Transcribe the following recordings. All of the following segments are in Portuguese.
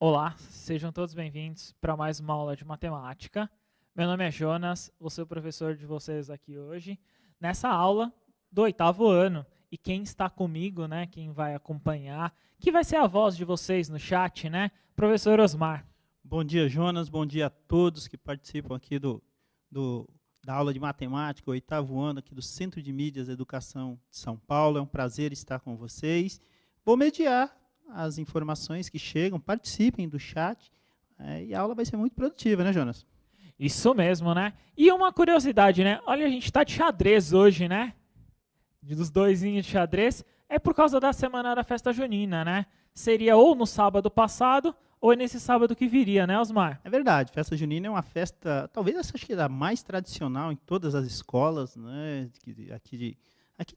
Olá, sejam todos bem-vindos para mais uma aula de matemática. Meu nome é Jonas, vou ser o professor de vocês aqui hoje, nessa aula do 8º ano. E quem está comigo, né, quem vai acompanhar, que vai ser a voz de vocês no chat, né, professor Osmar. Bom dia, Jonas, bom dia a todos que participam aqui da aula de matemática, o 8º ano aqui do Centro de Mídias e Educação de São Paulo. É um prazer estar com vocês. Vou mediar as informações que chegam, participem do chat, e a aula vai ser muito produtiva, né, Jonas? Isso mesmo, né? E uma curiosidade, né? Olha, a gente está de xadrez hoje, né? Dos doisinhos de xadrez. É por causa da semana da festa junina, né? Seria ou no sábado passado, ou nesse sábado que viria, né, Osmar? É verdade, festa junina é uma festa, talvez essa acho que é a mais tradicional em todas as escolas, né, aqui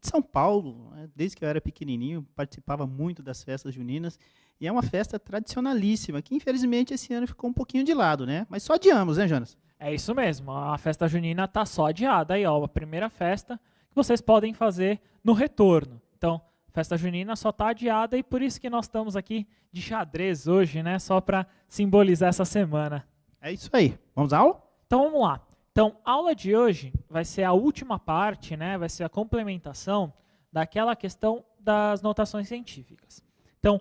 de São Paulo, né, desde que eu era pequenininho, participava muito das festas juninas, e é uma festa tradicionalíssima, que infelizmente esse ano ficou um pouquinho de lado, né, mas só adiamos, né, Jonas? É isso mesmo, a festa junina está só adiada aí, ó, a primeira festa que vocês podem fazer no retorno. Então, festa junina só está adiada e por isso que nós estamos aqui de xadrez hoje, né, só para simbolizar essa semana. É isso aí, vamos à aula? Então, vamos lá. Então, a aula de hoje vai ser a última parte, né, vai ser a complementação daquela questão das notações científicas. Então,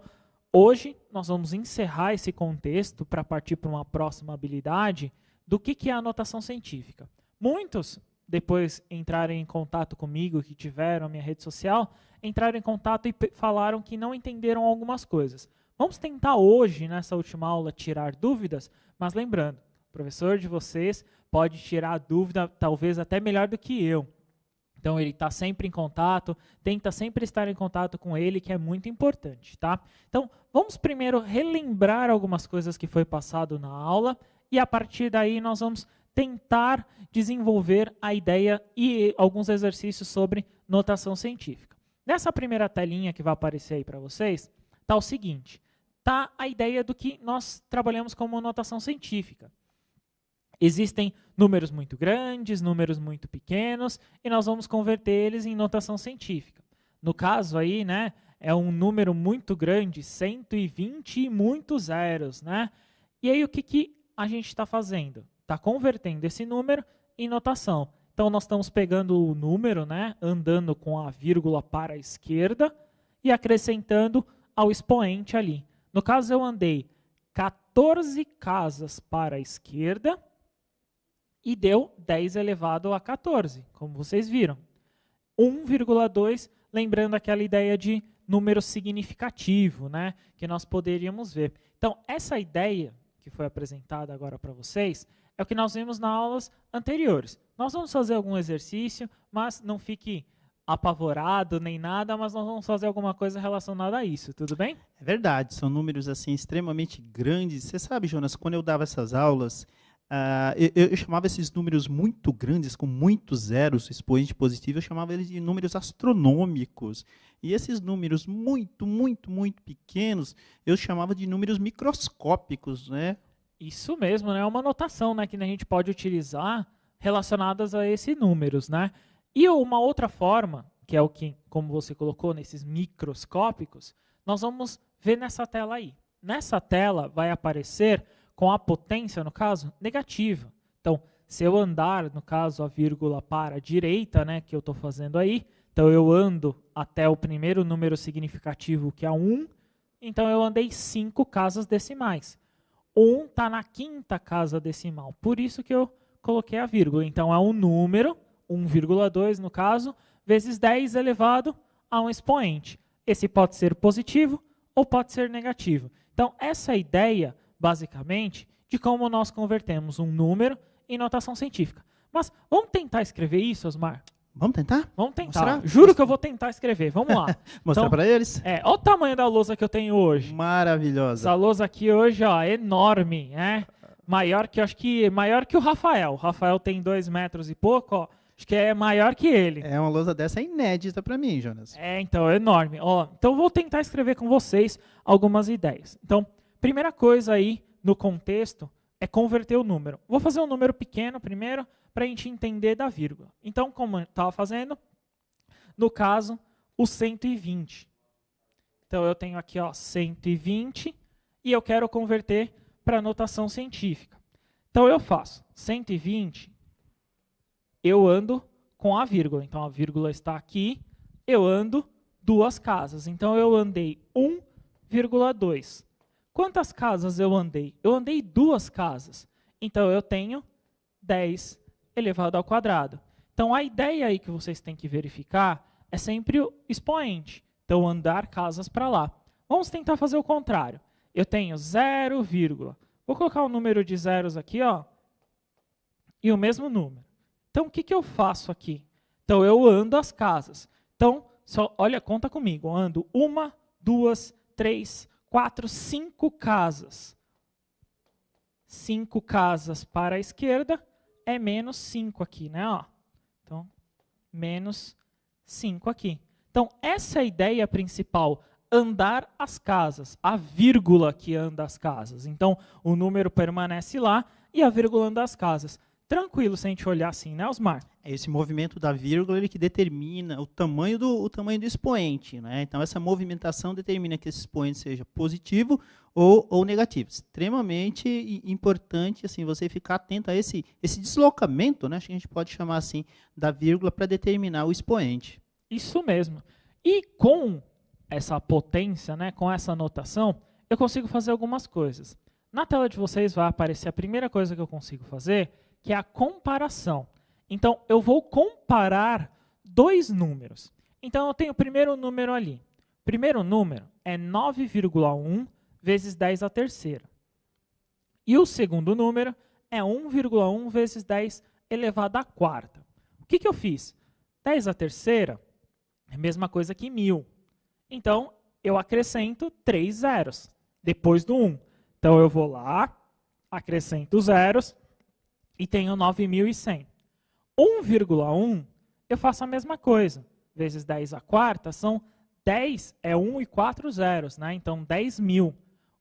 hoje nós vamos encerrar esse contexto para partir para uma próxima habilidade do que é a notação científica. Muitos, depois entrarem em contato comigo, que tiveram a minha rede social, entraram em contato e falaram que não entenderam algumas coisas. Vamos tentar hoje, nessa última aula, tirar dúvidas, mas lembrando, o professor de vocês pode tirar a dúvida, talvez até melhor do que eu. Então, ele está sempre em contato, tenta sempre estar em contato com ele, que é muito importante, tá? Então, vamos primeiro relembrar algumas coisas que foi passado na aula, e a partir daí nós vamos tentar desenvolver a ideia e alguns exercícios sobre notação científica. Nessa primeira telinha que vai aparecer aí para vocês, está o seguinte, está a ideia do que nós trabalhamos como notação científica. Existem números muito grandes, números muito pequenos, e nós vamos converter eles em notação científica. No caso aí, né, é um número muito grande, 120 e muitos zeros, né? E aí o que a gente está fazendo? Está convertendo esse número em notação. Então, nós estamos pegando o número, né, andando com a vírgula para a esquerda e acrescentando ao expoente ali. No caso, eu andei 14 casas para a esquerda e deu 10 elevado a 14, como vocês viram. 1,2, lembrando aquela ideia de número significativo, né, que nós poderíamos ver. Então, essa ideia que foi apresentada agora para vocês é o que nós vimos nas aulas anteriores. Nós vamos fazer algum exercício, mas não fique apavorado nem nada, mas nós vamos fazer alguma coisa relacionada a isso, tudo bem? É verdade, são números assim extremamente grandes. Você sabe, Jonas, quando eu dava essas aulas, eu chamava esses números muito grandes, com muitos zeros, expoente positivo, eu chamava eles de números astronômicos. E esses números muito, muito, muito pequenos, eu chamava de números microscópicos, né? Isso mesmo, né? É uma notação, né, que a gente pode utilizar relacionadas a esses números, né? E uma outra forma, que é o que, como você colocou, nesses microscópicos, nós vamos ver nessa tela aí. Nessa tela vai aparecer com a potência, no caso, negativa. Então, se eu andar, no caso, a vírgula para a direita, né, que eu estou fazendo aí, então eu ando até o primeiro número significativo, que é 1, então eu andei 5 casas decimais. 1 está na 5ª casa decimal, por isso que eu coloquei a vírgula. Então, é um número, 1,2 no caso, vezes 10 elevado a um expoente. Esse pode ser positivo ou pode ser negativo. Então, essa é a ideia, basicamente, de como nós convertemos um número em notação científica. Mas vamos tentar escrever isso, Osmar? Vamos tentar? Vamos tentar. Mostrar? Juro que eu vou tentar escrever. Vamos lá. Mostrar Então, para eles? olha o tamanho da lousa que eu tenho hoje. Maravilhosa. Essa lousa aqui hoje, ó, enorme, né? Maior que o Rafael. O Rafael tem 2 metros e pouco, ó. Acho que é maior que ele. É uma lousa dessa inédita para mim, Jonas. Então, é enorme. Ó, então, eu vou tentar escrever com vocês algumas ideias. Então, primeira coisa aí, no contexto, é converter o número. Vou fazer um número pequeno primeiro, para a gente entender da vírgula. Então, como eu estava fazendo, no caso, o 120. Então, eu tenho aqui, ó, 120, e eu quero converter para notação científica. Então, eu faço 120, eu ando com a vírgula. Então, a vírgula está aqui, eu ando 2 casas. Então, eu andei 1,2. Quantas casas eu andei? Eu andei 2 casas. Então, eu tenho 10 elevado ao quadrado. Então, a ideia aí que vocês têm que verificar é sempre o expoente. Então, andar casas para lá. Vamos tentar fazer o contrário. Eu tenho 0, vou colocar o número de zeros aqui, ó, e o mesmo número. Então, o que eu faço aqui? Então, eu ando as casas. Então, olha, conta comigo. Eu ando 1, 2, 3, 4, 5 casas. 5 casas para a esquerda é menos 5 aqui, né? Ó. Então, menos 5 aqui. Então, essa é a ideia principal. Andar as casas, a vírgula que anda as casas. Então, o número permanece lá e a vírgula anda as casas. Tranquilo se a gente olhar assim, né, Osmar? Esse movimento da vírgula ele que determina o tamanho do expoente, né? Então, essa movimentação determina que esse expoente seja positivo ou negativo. Extremamente importante assim, você ficar atento a esse deslocamento, né? Acho que a gente pode chamar assim, da vírgula para determinar o expoente. Isso mesmo. E com essa potência, né, com essa notação, eu consigo fazer algumas coisas. Na tela de vocês vai aparecer a primeira coisa que eu consigo fazer, que é a comparação. Então, eu vou comparar 2 números. Então, eu tenho o primeiro número ali. O primeiro número é 9,1 vezes 10 à terceira. E o segundo número é 1,1 vezes 10 elevado à quarta. O que eu fiz? 10 à terceira é a mesma coisa que 1000. Então, eu acrescento 3 zeros depois do 1. Então, eu vou lá, acrescento zeros e tenho 9.100. 1,1, eu faço a mesma coisa. Vezes 10 à quarta são 10, é 1 e 4 zeros, né? Então, 10.000.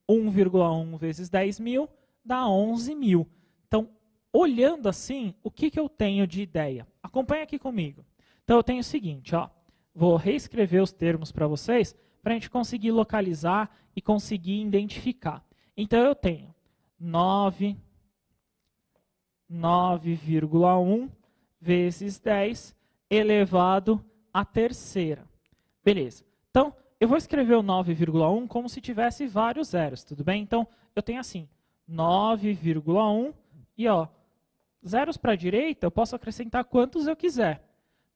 1,1 vezes 10.000 dá 11.000. Então, olhando assim, o que eu tenho de ideia? Acompanha aqui comigo. Então, eu tenho o seguinte, ó. Vou reescrever os termos para vocês, para a gente conseguir localizar e conseguir identificar. Então, eu tenho 9,1 vezes 10 elevado à terceira. Beleza. Então, eu vou escrever o 9,1 como se tivesse vários zeros, tudo bem? Então, eu tenho assim, 9,1 e, ó, zeros para a direita, eu posso acrescentar quantos eu quiser.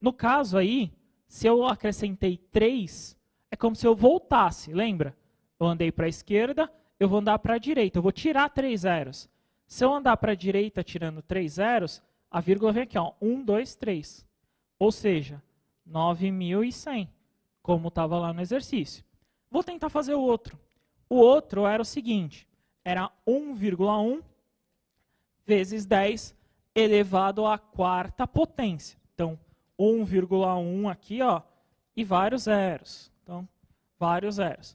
No caso aí, se eu acrescentei 3, é como se eu voltasse, lembra? Eu andei para a esquerda, eu vou andar para a direita, eu vou tirar 3 zeros. Se eu andar para a direita tirando 3 zeros, a vírgula vem aqui, ó, 1, 2, 3. Ou seja, 9.100, como estava lá no exercício. Vou tentar fazer o outro. O outro era o seguinte, era 1,1 vezes 10 elevado à quarta potência. Então, 1,1 aqui, ó, e vários zeros. Então, vários zeros.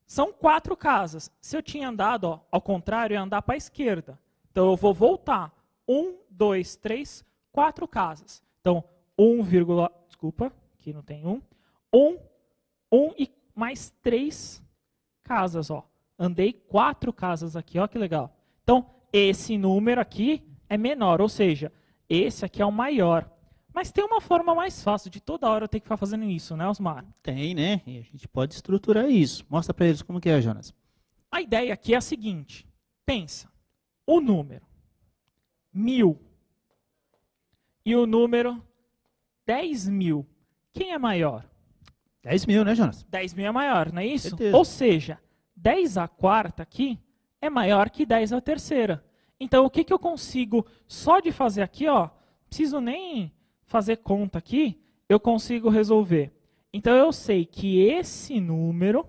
São 4 casas. Se eu tinha andado, ó, ao contrário, eu ia andar para a esquerda. Então, eu vou voltar. 1, 2, 3, 4 casas. Então, desculpa, aqui não tem 1. 1 e mais 3 casas, ó. Andei 4 casas aqui, ó, que legal. Então, esse número aqui é menor, ou seja, esse aqui é o maior. Mas tem uma forma mais fácil de toda hora eu ter que ficar fazendo isso, né, Osmar? Tem, né? E a gente pode estruturar isso. Mostra para eles como que é, Jonas. A ideia aqui é a seguinte. Pensa, o número 1000 e o número 10.000. Quem é maior? 10.000, né, Jonas? 10.000 é maior, não é isso? Certeza. Ou seja, 10 à quarta aqui é maior que 10 à terceira. Então, o que eu consigo, só de fazer aqui, ó, não preciso nem fazer conta aqui, eu consigo resolver. Então, eu sei que esse número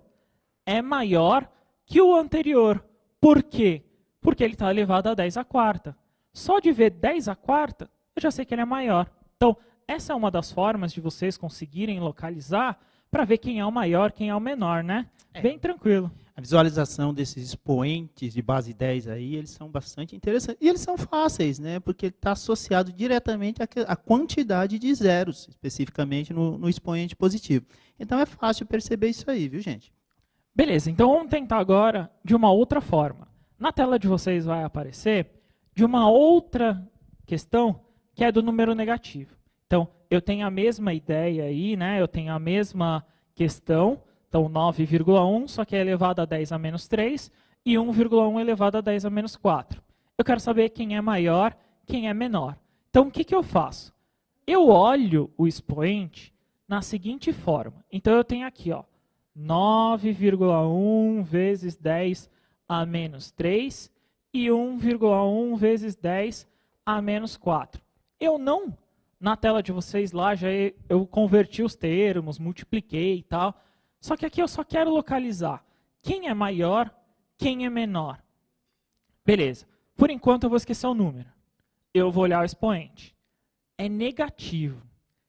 é maior que o anterior. Por quê? Porque ele está elevado a 10 à quarta. Só de ver 10 à quarta, eu já sei que ele é maior. Então, essa é uma das formas de vocês conseguirem localizar para ver quem é o maior, quem é o menor, né? Bem tranquilo. A visualização desses expoentes de base 10 aí, eles são bastante interessantes. E eles são fáceis, né? Porque está associado diretamente à quantidade de zeros, especificamente no expoente positivo. Então é fácil perceber isso aí, viu, gente? Beleza, então vamos tentar agora de uma outra forma. Na tela de vocês vai aparecer de uma outra questão, que é do número negativo. Então, eu tenho a mesma ideia aí, né? Eu tenho a mesma questão, então 9,1, só que é elevado a 10 a menos 3, e 1,1 elevado a 10 a menos 4. Eu quero saber quem é maior, quem é menor. Então, o que eu faço? Eu olho o expoente na seguinte forma. Então, eu tenho aqui, ó, 9,1 vezes 10 a menos 3 e 1,1 vezes 10 a menos 4. Eu não, na tela de vocês lá, eu converti os termos, multipliquei e tal. Só que aqui eu só quero localizar quem é maior, quem é menor. Beleza. Por enquanto eu vou esquecer o número. Eu vou olhar o expoente. É negativo.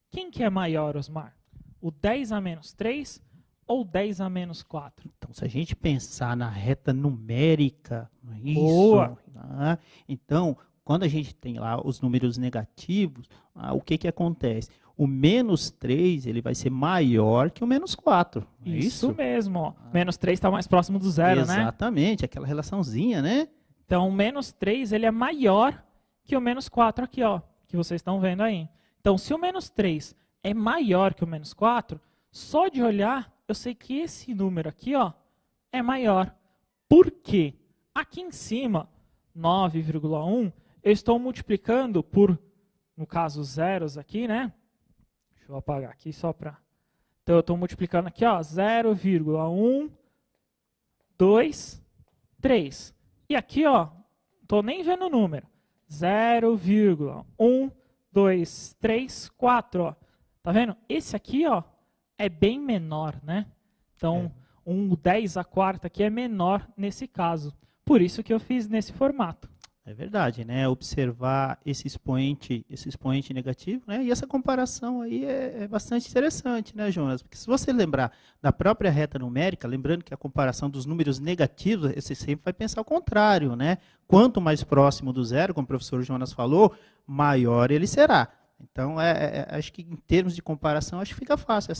Quem que é maior, Osmar? O 10 a menos 3 ou 10 a menos 4? Então, se a gente pensar na reta numérica, não é isso? Boa. Né? Então, quando a gente tem lá os números negativos, o que acontece? O menos 3 ele vai ser maior que o menos 4. É isso mesmo. Ó. Menos 3 está mais próximo do zero, Exatamente, né? Exatamente, aquela relaçãozinha, né? Então, o menos 3 ele é maior que o menos 4 aqui, ó, que vocês estão vendo aí. Então, se o menos 3 é maior que o menos 4, só de olhar, eu sei que esse número aqui, ó, é maior. Por quê? Aqui em cima, 9,1, eu estou multiplicando por, no caso, zeros aqui, né? Deixa eu apagar aqui só para... Então, eu estou multiplicando aqui, ó, 0,1, 2, 3. E aqui, ó, estou nem vendo o número. 0,1, 2, 3, 4, ó. Tá vendo? Esse aqui, ó, é bem menor, né? Então, um 10 a quarta aqui é menor nesse caso. Por isso que eu fiz nesse formato. É verdade, né? Observar esse expoente negativo, né? E essa comparação aí é bastante interessante, né, Jonas? Porque se você lembrar da própria reta numérica, lembrando que a comparação dos números negativos, você sempre vai pensar o contrário, né? Quanto mais próximo do zero, como o professor Jonas falou, maior ele será. Então, acho que em termos de comparação, acho que fica fácil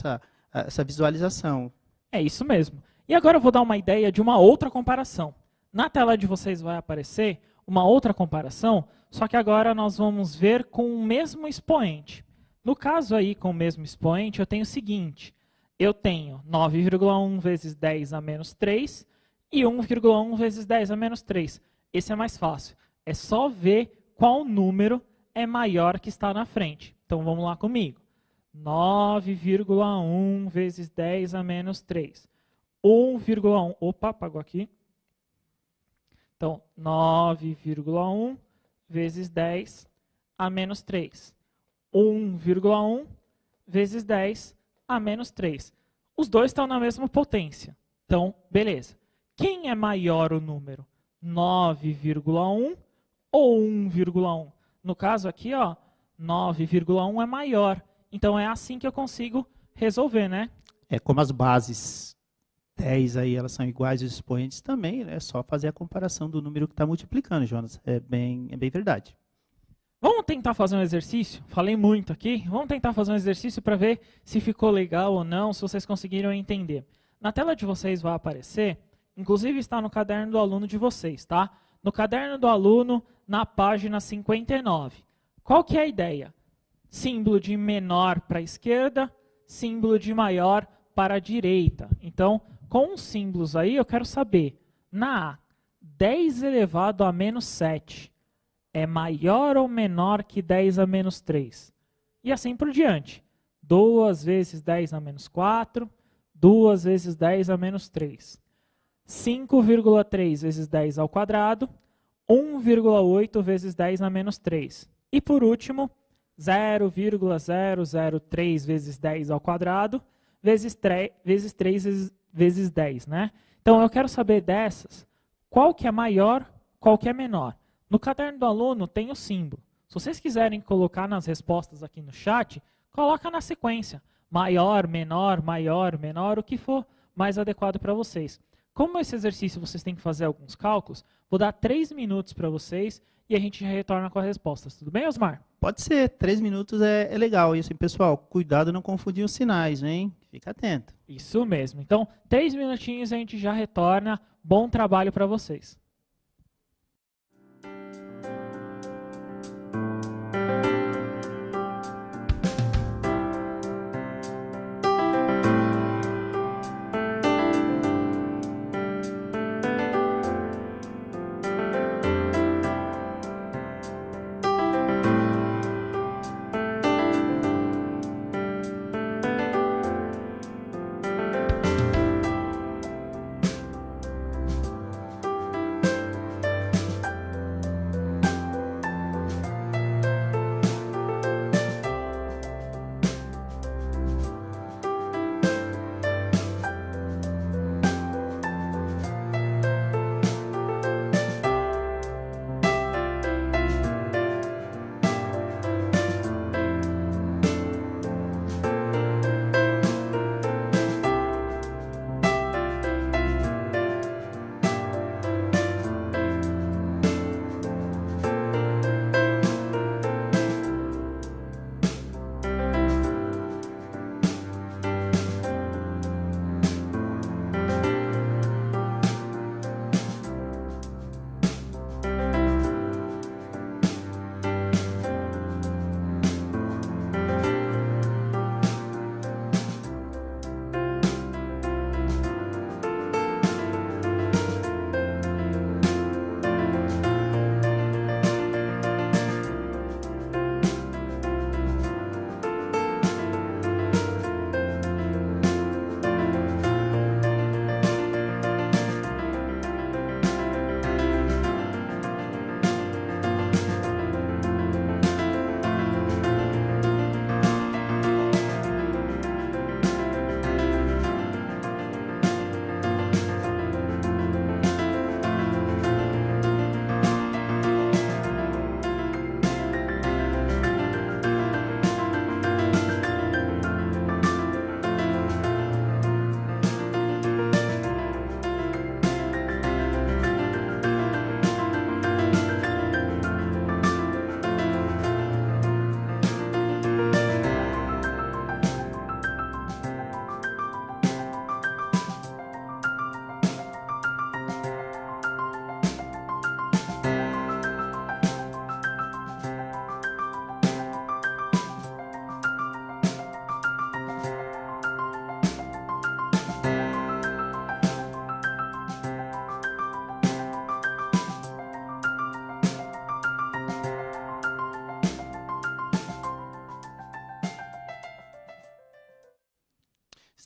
essa visualização. É isso mesmo. E agora eu vou dar uma ideia de uma outra comparação. Na tela de vocês vai aparecer uma outra comparação, só que agora nós vamos ver com o mesmo expoente. No caso aí, com o mesmo expoente, eu tenho o seguinte. Eu tenho 9,1 vezes 10 a menos 3 e 1,1 vezes 10 a menos 3. Esse é mais fácil. É só ver qual número é maior que está na frente. Então, vamos lá comigo. 9,1 vezes 10 a menos 3. 1,1. Opa, apagou aqui. Então, 9,1 vezes 10 a menos 3. 1,1 vezes 10 a menos 3. Os dois estão na mesma potência. Então, beleza. Quem é maior o número? 9,1 ou 1,1? No caso aqui, ó, 9,1 é maior. Então, é assim que eu consigo resolver, né? É como as bases 10 aí, elas são iguais aos expoentes também, é só fazer a comparação do número que está multiplicando, Jonas. É bem verdade. Vamos tentar fazer um exercício? Falei muito aqui. Vamos tentar fazer um exercício para ver se ficou legal ou não, se vocês conseguiram entender. Na tela de vocês vai aparecer, inclusive está no caderno do aluno de vocês, tá? No caderno do aluno, na página 59. Qual que é a ideia? Símbolo de menor para a esquerda, símbolo de maior para a direita. Então, com os símbolos aí, eu quero saber, na A, 10 elevado a menos 7 é maior ou menor que 10 a menos 3? E assim por diante. 2 vezes 10 a menos 4, 2 vezes 10 a menos 3. 5,3 vezes 10 ao quadrado, 1,8 vezes 10 a menos 3. E por último, 0,003 vezes 10 ao quadrado, vezes 3 vezes 10, né? Então, eu quero saber dessas, qual que é maior, qual que é menor. No caderno do aluno tem o símbolo. Se vocês quiserem colocar nas respostas aqui no chat, coloca na sequência. Maior, menor, o que for mais adequado para vocês. Como esse exercício vocês têm que fazer alguns cálculos, vou dar 3 minutos para vocês e a gente já retorna com as respostas. Tudo bem, Osmar? Pode ser, 3 minutos é legal. E assim, pessoal, cuidado não confundir os sinais, hein? Fica atento. Isso mesmo. Então, 3 minutinhos e a gente já retorna. Bom trabalho para vocês.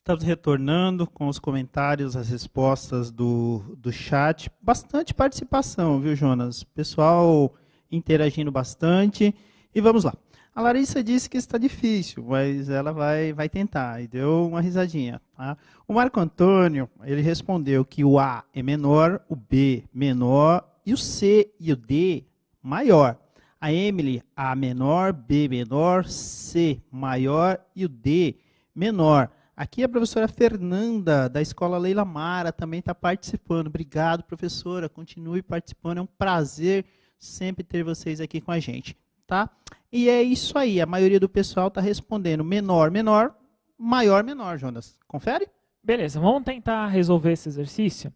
Estamos retornando com os comentários, as respostas do chat. Bastante participação, viu, Jonas? Pessoal interagindo bastante. E vamos lá. A Larissa disse que está difícil, mas ela vai tentar. E deu uma risadinha. Tá? O Marco Antônio, ele respondeu que o A é menor, o B menor e o C e o D maior. A Emily, A menor, B menor, C maior e o D menor. Aqui a professora Fernanda, da Escola Leila Mara, também está participando. Obrigado, professora. Continue participando. É um prazer sempre ter vocês aqui com a gente. Tá? E é isso aí. A maioria do pessoal está respondendo menor, menor, maior, menor, Jonas. Confere? Beleza, vamos tentar resolver esse exercício.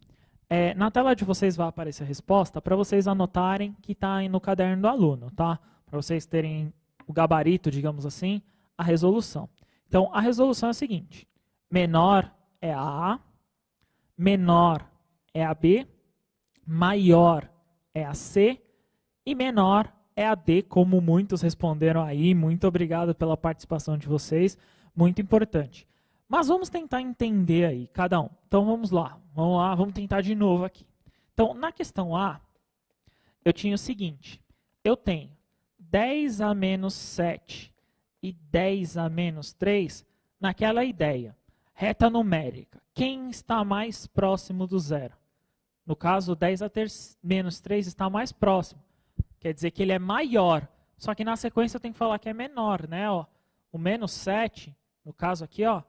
Na tela de vocês vai aparecer a resposta para vocês anotarem que está no caderno do aluno, tá? Para vocês terem o gabarito, digamos assim, a resolução. Então, a resolução é a seguinte. Menor é a A, menor é a B, maior é a C e menor é a D, como muitos responderam aí. Muito obrigado pela participação de vocês, muito importante. Mas vamos tentar entender aí, cada um. Então vamos lá, vamos tentar de novo aqui. Então, na questão A, eu tinha o seguinte, eu tenho 10 a menos 7 e 10 a menos 3 naquela ideia. Reta numérica. Quem está mais próximo do zero? No caso, 10 a menos 3 está mais próximo. Quer dizer que ele é maior. Só que na sequência eu tenho que falar que é menor, né? Ó, o menos 7, no caso aqui, ó,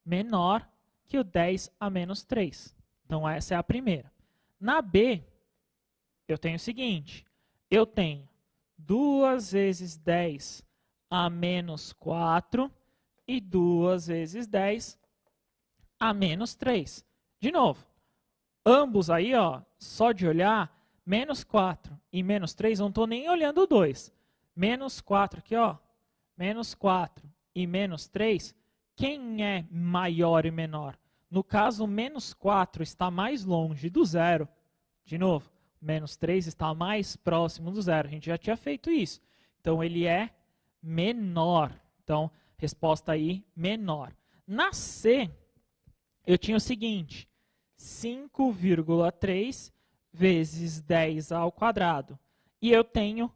menor que o 10 a menos 3. Então, essa é a primeira. Na B, eu tenho o seguinte. Eu tenho 2 vezes 10 a menos 4 e 2 vezes 10 a menos 3. De novo, ambos aí, ó, só de olhar, menos 4 e menos 3, não estou nem olhando o 2. Menos 4 aqui, ó, menos 4 e menos 3, quem é maior e menor? No caso, menos 4 está mais longe do zero. De novo, menos 3 está mais próximo do zero. A gente já tinha feito isso. Então, ele é menor. Então, resposta aí, menor. Na C, eu tinha o seguinte, 5,3 vezes 10 ao quadrado. E eu tenho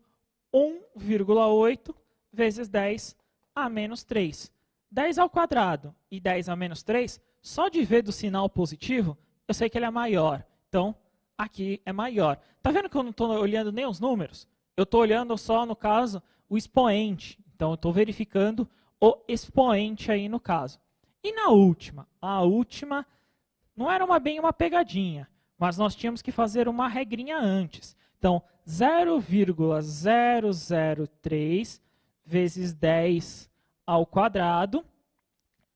1,8 vezes 10 a menos 3. 10 ao quadrado e 10 a menos 3, só de ver do sinal positivo, eu sei que ele é maior. Então, aqui é maior. Tá vendo que eu não estou olhando nem os números? Eu estou olhando só, no caso, o expoente. Então, eu estou verificando o expoente aí no caso. E na última? A última não era bem uma pegadinha, mas nós tínhamos que fazer uma regrinha antes. Então, 0,003 vezes 10 ao quadrado,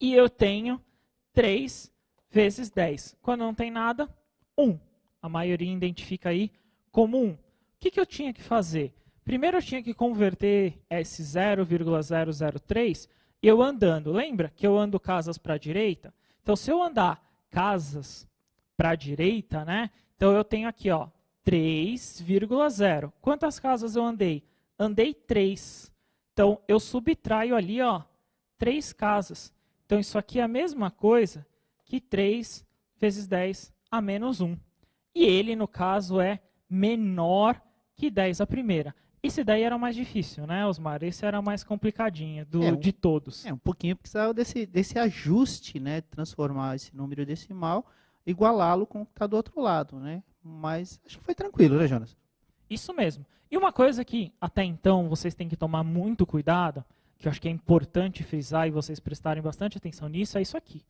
e eu tenho 3 vezes 10. Quando não tem nada, 1. A maioria identifica aí como 1. O que eu tinha que fazer? Primeiro eu tinha que converter esse 0,003 eu andando. Lembra que eu ando casas para a direita? Então, se eu andar casas para a direita, né? Então, eu tenho aqui, ó, 3,0. Quantas casas eu andei? Andei 3. Então, eu subtraio ali, ó, 3 casas. Então, isso aqui é a mesma coisa que 3 vezes 10 a menos 1. E ele, no caso, é menor que 10 a primeira. Esse daí era o mais difícil, né, Osmar? Esse era o mais complicadinho de todos. Um pouquinho precisava desse ajuste, né? Transformar esse número decimal, igualá-lo com o que está do outro lado, né? Mas acho que foi tranquilo, né, Jonas? Isso mesmo. E uma coisa que, até então, vocês têm que tomar muito cuidado, que eu acho que é importante frisar e vocês prestarem bastante atenção nisso, é isso aqui.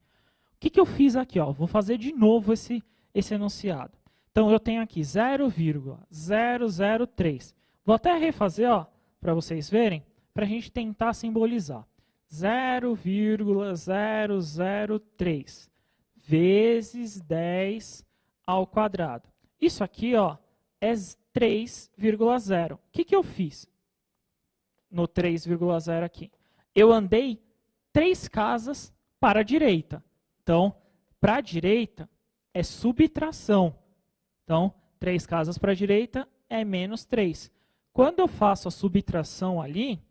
O que eu fiz aqui? Ó? Vou fazer de novo esse enunciado. Então, eu tenho aqui 0,003. Vou até refazer, para vocês verem, para a gente tentar simbolizar. 0,003 vezes 10 ao quadrado. Isso aqui, ó, é 3,0. O que eu fiz no 3,0 aqui? Eu andei 3 casas para a direita. Então, para a direita é subtração. Então, 3 casas para a direita é menos 3. Quando eu faço a subtração ali,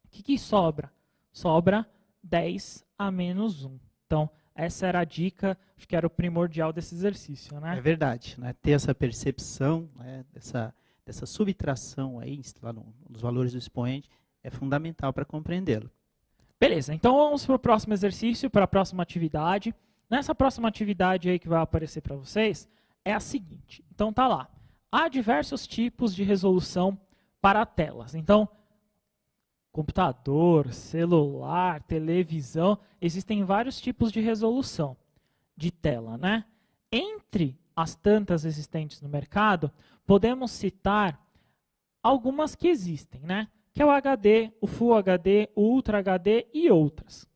o que sobra? Sobra 10 a menos 1. Então, essa era a dica, acho que era o primordial desse exercício, né? É verdade, né? Ter essa percepção, né, dessa subtração aí, lá nos valores do expoente, é fundamental para compreendê-lo. Beleza, então vamos para o próximo exercício, para a próxima atividade. Nessa próxima atividade aí que vai aparecer para vocês, é a seguinte. Então tá lá. Há diversos tipos de resolução para telas. Então, computador, celular, televisão, existem vários tipos de resolução de tela, né? Entre as tantas existentes no mercado, podemos citar algumas que existem, né? Que é o HD, o Full HD, o Ultra HD e outras.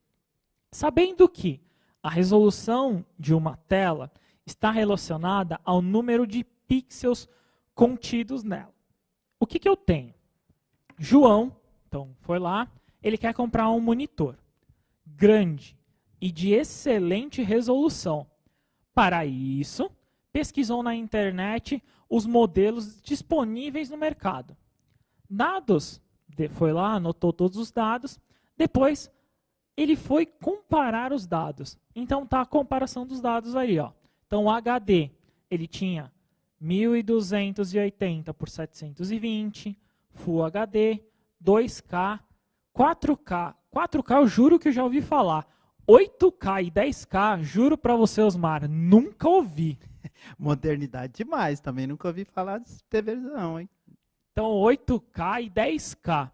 Sabendo que a resolução de uma tela está relacionada ao número de pixels contidos nela. O que eu tenho? João, então, foi lá, ele quer comprar um monitor grande e de excelente resolução. Para isso, pesquisou na internet os modelos disponíveis no mercado. Dados, foi lá, anotou todos os dados, depois ele foi comparar os dados. Então tá a comparação dos dados aí, ó. Então o HD, ele tinha 1280 por 720, Full HD, 2K, 4K. 4K eu juro que eu já ouvi falar. 8K e 10K, juro para você, Osmar, nunca ouvi. Modernidade demais, também nunca ouvi falar de televisão, hein? Então 8K e 10K.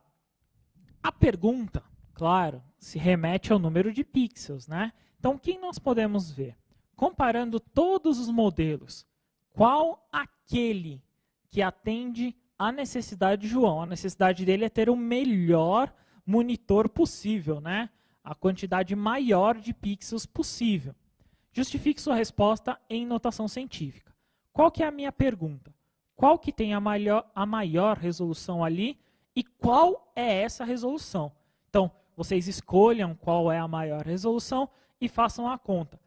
A pergunta, claro, se remete ao número de pixels, né? Então o que nós podemos ver? comparando todos os modelos, qual aquele que atende à necessidade de João? A necessidade dele é ter o melhor monitor possível, né? A quantidade maior de pixels possível. Justifique sua resposta em notação científica. Qual que é a minha pergunta? Qual que tem a maior resolução ali e qual é essa resolução? Então, vocês escolham qual é a maior resolução e façam a conta.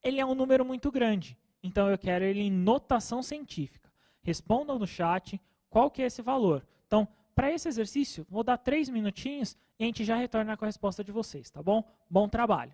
Ele é um número muito grande, então eu quero ele em notação científica. Respondam no chat qual que é esse valor. Então, para esse exercício, vou dar 3 minutinhos e a gente já retorna com a resposta de vocês, tá bom? Bom trabalho!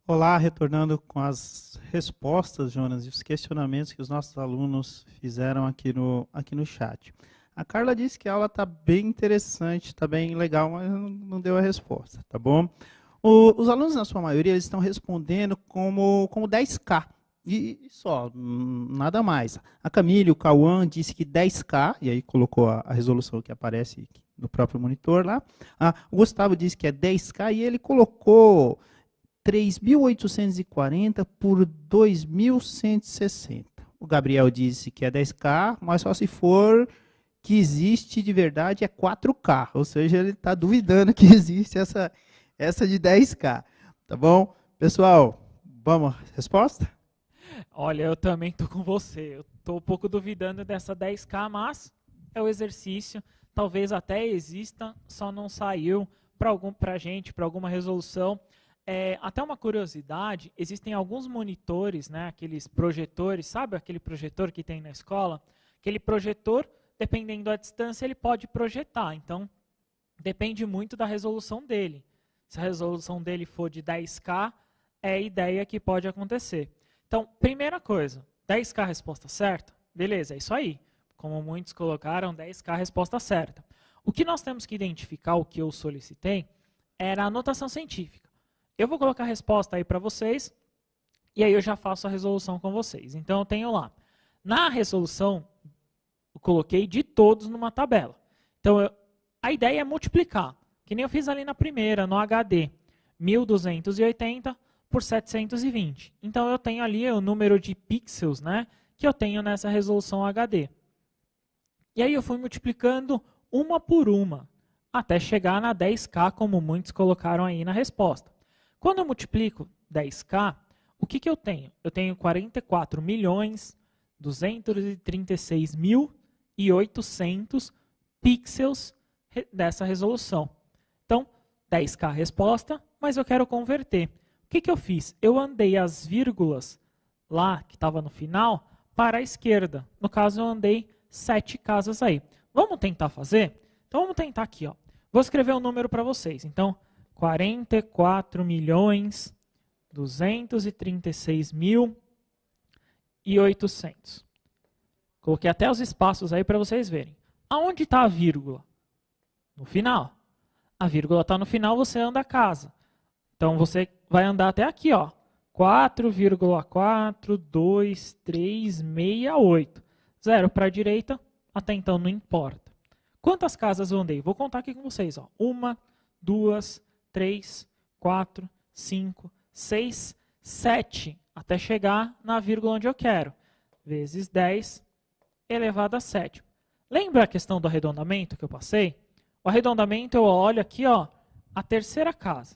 Olá, retornando com as respostas, Jonas, e os questionamentos que os nossos alunos fizeram aqui no chat. A Carla disse que a aula está bem interessante, está bem legal, mas não deu a resposta, tá bom? Os alunos, na sua maioria, eles estão respondendo como 10K, e só, nada mais. A Camille, o Cauã, disse que 10K, e aí colocou a resolução que aparece no próprio monitor lá. O Gustavo disse que é 10K, e ele colocou 3.840 por 2.160. O Gabriel disse que é 10K, mas só se for que existe de verdade é 4K. Ou seja, ele está duvidando que existe essa de 10K. Tá bom? Pessoal, vamos, resposta? Olha, eu também estou com você. Eu estou um pouco duvidando dessa 10K, mas é o exercício. Talvez até exista, só não saiu para a gente, para alguma resolução. até uma curiosidade, existem alguns monitores, né, aqueles projetores, sabe aquele projetor que tem na escola? Aquele projetor, dependendo da distância, ele pode projetar. Então, depende muito da resolução dele. Se a resolução dele for de 10K, é a ideia que pode acontecer. Então, primeira coisa, 10K resposta certa? Beleza, é isso aí. Como muitos colocaram, 10K resposta certa. O que nós temos que identificar, o que eu solicitei, era a notação científica. Eu vou colocar a resposta aí para vocês, e aí eu já faço a resolução com vocês. Então, eu tenho lá. Na resolução, eu coloquei de todos numa tabela. Então, a ideia é multiplicar, que nem eu fiz ali na primeira, no HD, 1280 por 720. Então, eu tenho ali o número de pixels, né, que eu tenho nessa resolução HD. E aí eu fui multiplicando uma por uma, até chegar na 10K, como muitos colocaram aí na resposta. Quando eu multiplico 10K, o que eu tenho? Eu tenho 44.236.800 pixels dessa resolução. Então, 10K resposta, mas eu quero converter. O que eu fiz? Eu andei as vírgulas lá, que estava no final, para a esquerda. No caso, eu andei 7 casas aí. Vamos tentar fazer? Então, vamos tentar aqui. Ó. Vou escrever um número para vocês. Então, 44.236.800. Coloquei até os espaços aí para vocês verem. Aonde está a vírgula? No final. A vírgula está no final, você anda a casa. Então, você vai andar até aqui, ó. 4,42368. 0 para a direita, até então não importa. Quantas casas eu andei? Vou contar aqui com vocês. Ó. 1, 2, 3, 4, 5, 6, 7. Até chegar na vírgula onde eu quero. Vezes 10 elevado a 7. Lembra a questão do arredondamento que eu passei? O arredondamento eu olho aqui, ó, a terceira casa.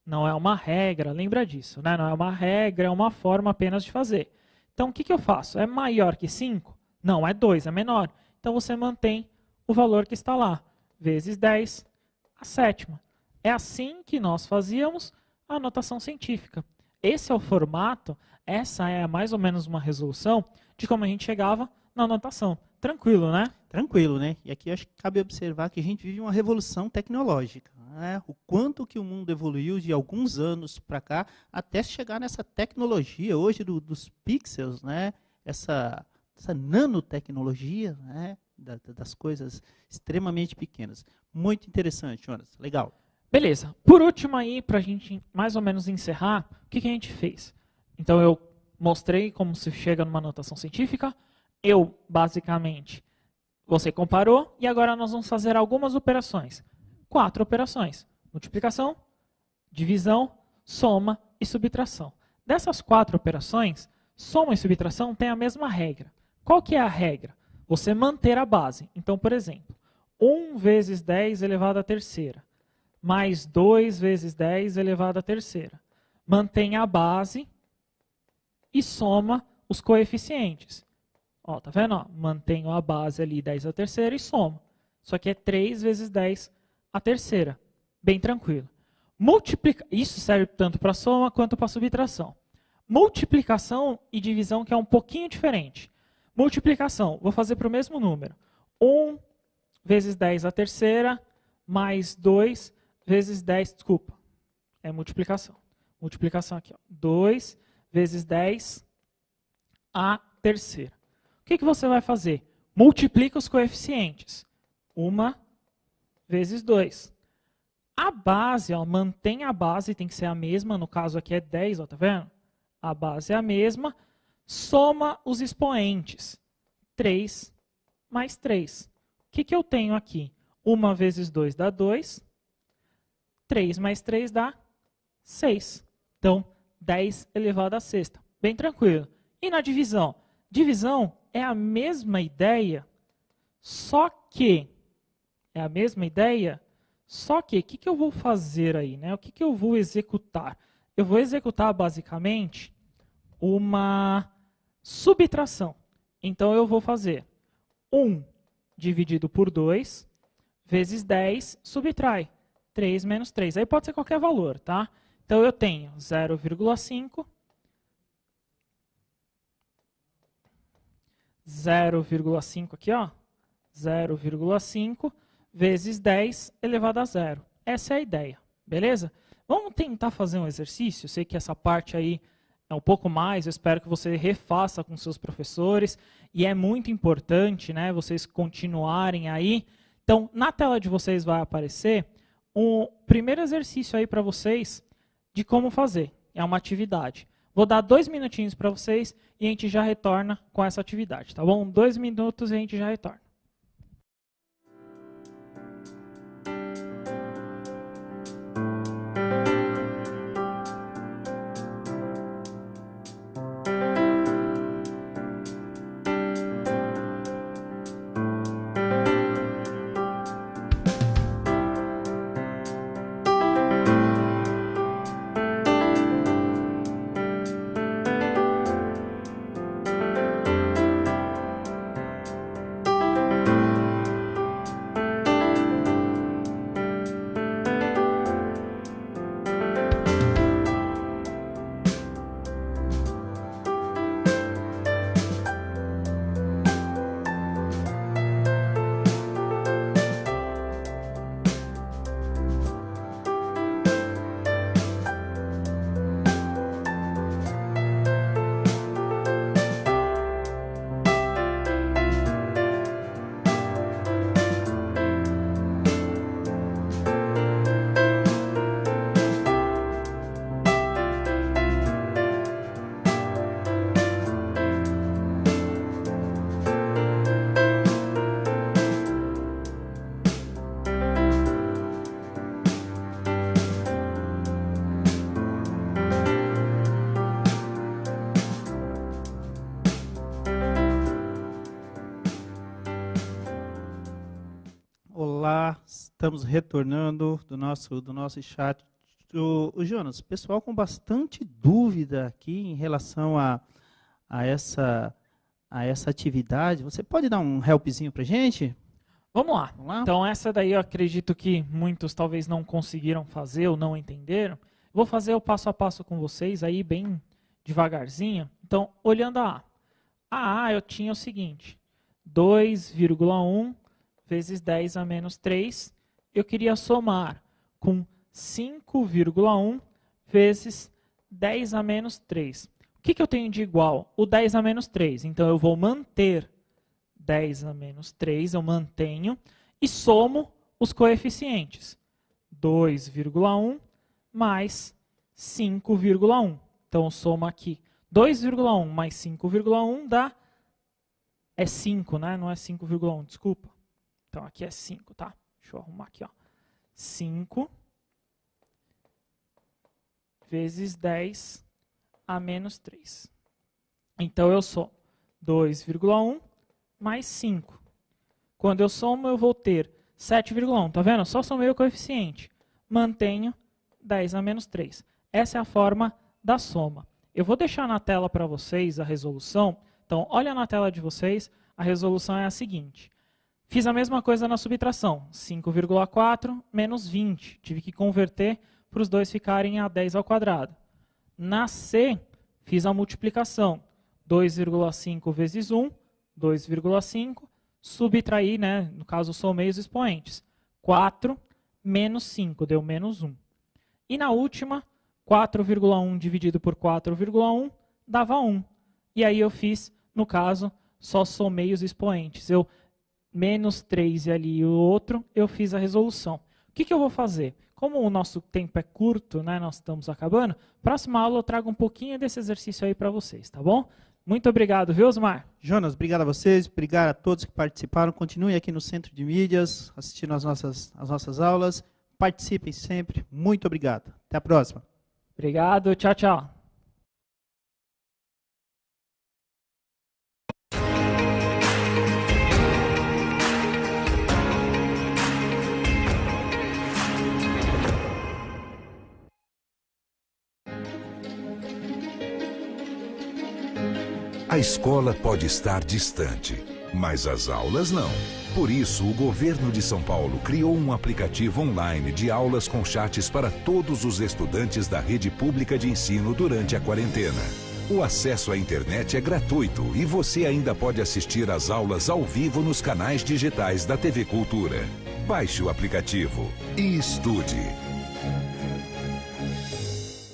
Não é uma regra, lembra disso, né? Não é uma regra, é uma forma apenas de fazer. Então, o que eu faço? É maior que 5? Não, é 2, é menor. Então, você mantém o valor que está lá, vezes 10, a sétima. É assim que nós fazíamos a notação científica. Esse é o formato, essa é mais ou menos uma resolução de como a gente chegava na notação. Tranquilo, né? Tranquilo, né? E aqui acho que cabe observar que a gente vive uma revolução tecnológica. Né? O quanto que o mundo evoluiu de alguns anos para cá, até chegar nessa tecnologia hoje dos pixels, né? Essa nanotecnologia, né? Das coisas extremamente pequenas. Muito interessante, Jonas. Legal. Beleza. Por último aí, para a gente mais ou menos encerrar, o que a gente fez? Então, eu mostrei como se chega numa notação científica. Eu, basicamente, você comparou. E agora nós vamos fazer algumas operações. 4 operações. Multiplicação, divisão, soma e subtração. Dessas 4 operações, soma e subtração têm a mesma regra. Qual que é a regra? Você manter a base. Então, por exemplo, 1 vezes 10 elevado à terceira, mais 2 vezes 10 elevado à terceira. Mantém a base e soma os coeficientes. Ó, tá vendo? Ó, mantenho a base ali, 10 à terceira, e somo. Isso aqui é 3 vezes 10 à terceira. Bem tranquilo. Isso serve tanto para soma quanto para subtração. Multiplicação e divisão, que é um pouquinho diferente. Multiplicação, vou fazer para o mesmo número. 1 vezes 10 à terceira, mais 2 vezes 10, desculpa, é multiplicação. Multiplicação aqui, ó. 2 vezes 10 à terceira. O que você vai fazer? Multiplica os coeficientes. 1 vezes 2. A base, ó, mantém a base, tem que ser a mesma, no caso aqui é 10, ó, tá vendo? A base é a mesma. Soma os expoentes. 3 mais 3. O que eu tenho aqui? 1 vezes 2 dá 2. 3 mais 3 dá 6. Então, 10 elevado à sexta. Bem tranquilo. E na divisão? Divisão é a mesma ideia, só que... o que eu vou fazer aí? Né? O que eu vou executar? Eu vou executar, basicamente, uma subtração. Então, eu vou fazer 1 dividido por 2 vezes 10, subtrai. 3 menos 3. Aí pode ser qualquer valor, tá? Então, eu tenho 0,5, 0,5 aqui, ó, 0,5 vezes 10 elevado a zero. Essa é a ideia, beleza? Vamos tentar fazer um exercício. Eu sei que essa parte aí é um pouco mais, eu espero que você refaça com seus professores, e é muito importante, né, vocês continuarem aí. Então, na tela de vocês vai aparecer um primeiro exercício aí para vocês de como fazer. É uma atividade. Vou dar 2 minutinhos para vocês e a gente já retorna com essa atividade, tá bom? 2 minutos e a gente já retorna. Olá, estamos retornando do nosso chat. O Jonas, pessoal com bastante dúvida aqui em relação a essa atividade. Você pode dar um helpzinho para a gente? Vamos lá. Então, essa daí eu acredito que muitos talvez não conseguiram fazer ou não entenderam. Vou fazer o passo a passo com vocês aí, bem devagarzinho. Então, olhando a A eu tinha o seguinte, 2,1 vezes 10 a menos 3, eu queria somar com 5,1 vezes 10 a menos 3. O que eu tenho de igual? O 10 a menos 3. Então, eu vou manter 10 a menos 3, eu mantenho, e somo os coeficientes. 2,1 mais 5,1. Então, soma aqui. 2,1 mais 5,1 dá... É 5, né? Não é 5,1, desculpa. Então, aqui é 5, tá? Deixa eu arrumar aqui, ó. 5 vezes 10 a menos 3. Então, eu somo 2,1 mais 5. Quando eu somo, eu vou ter 7,1. Tá vendo? Só somei o coeficiente. Mantenho 10 a menos 3. Essa é a forma da soma. Eu vou deixar na tela para vocês a resolução. Então, olha na tela de vocês. A resolução é a seguinte. Fiz a mesma coisa na subtração. 5,4 menos 20. Tive que converter para os dois ficarem a 10 ao quadrado. Na C, fiz a multiplicação. 2,5 vezes 1, 2,5. Subtraí, né? No caso, somei os expoentes. 4 menos 5, deu menos 1. E na última, 4,1 dividido por 4,1 dava 1. E aí eu fiz, no caso, só somei os expoentes. Eu menos 3 e ali o outro, eu fiz a resolução. O que eu vou fazer? Como o nosso tempo é curto, né, nós estamos acabando, próxima aula eu trago um pouquinho desse exercício aí para vocês, tá bom? Muito obrigado, viu, Osmar? Jonas, obrigado a vocês, obrigado a todos que participaram. Continuem aqui no Centro de Mídias, assistindo às nossas aulas. Participem sempre. Muito obrigado. Até a próxima. Obrigado. Tchau, tchau. A escola pode estar distante, mas as aulas não. Por isso, o governo de São Paulo criou um aplicativo online de aulas com chats para todos os estudantes da rede pública de ensino durante a quarentena. O acesso à internet é gratuito e você ainda pode assistir às aulas ao vivo nos canais digitais da TV Cultura. Baixe o aplicativo e estude.